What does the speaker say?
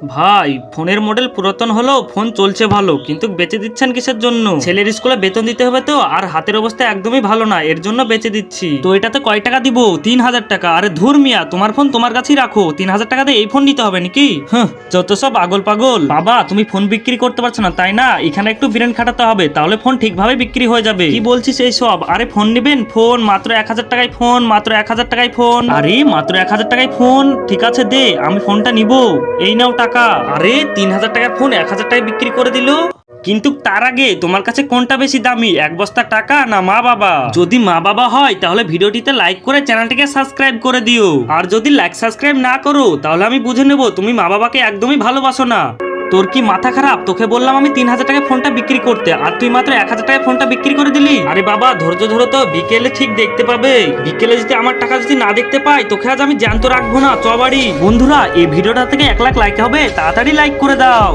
ভাই ফোনের মডেল পুরাতন হলেও ফোন চলছে ভালো, কিন্তু বেচে দিচ্ছেন কিসের জন্য? ছেলের স্কুলে বেতন দিতে হবে তো, আর হাতের অবস্থা একদমই ভালো না, এর জন্য বেচে দিচ্ছি। তো এটাতে কয় টাকা দিব? 3000 টাকা। আরে ধুর মিয়া, তোমার ফোন তোমার কাছেই রাখো, 3000 টাকা দিয়ে এই ফোন নিতে হবে নাকি? যত সব আগল পাগল। বাবা তুমি ফোন বিক্রি করতে পারছো না তাই না? এখানে একটু ব্রেন খাটাতে হবে, তাহলে ফোন ঠিকভাবে বিক্রি হয়ে যাবে। কি বলছিস এই সব? আরে ফোন নেবেন? ফোন মাত্র 1000 টাকায় ফোন, মাত্র 1000 টাকায় ফোন। আরে মাত্র 1000 টাকায় ফোন? ঠিক আছে দে, আমি ফোনটা নিব। এই নাও টাকা। আরে 3000 টাকার ফোন 1000 টাকায় বিক্রি করে দিল। কিন্তু তার আগে তোমার কাছে কোনটা বেশি দামি, এক বস্তা টাকা না মা বাবা? যদি মা বাবা হয় তাহলে ভিডিওটিতে লাইক করে চ্যানেলটিকে সাবস্ক্রাইব করে দিও, আর যদি লাইক সাবস্ক্রাইব না করো তাহলে আমি বুঝে নেব তুমি মা বাবাকে একদমই ভালোবাসো না। তোর কি মাথা খারাপ? তোকে বললাম আমি 3000 টাকায় ফোনটা বিক্রি করতে, আর তুই মাত্র 1000 টাকায় ফোনটা বিক্রি করে দিলি। আরে বাবা ধৈর্য ধরো তো, বিকেলে ঠিক দেখতে পাবে। বিকেলে যদি আমার টাকা যদি না দেখতে পাই তোকে আজ আমি জ্যান্ত রাখবো না। চ বাড়ি। বন্ধুরা এই ভিডিওটা থেকে 1 লাখ লাইক হবে, তাড়াতাড়ি লাইক করে দাও।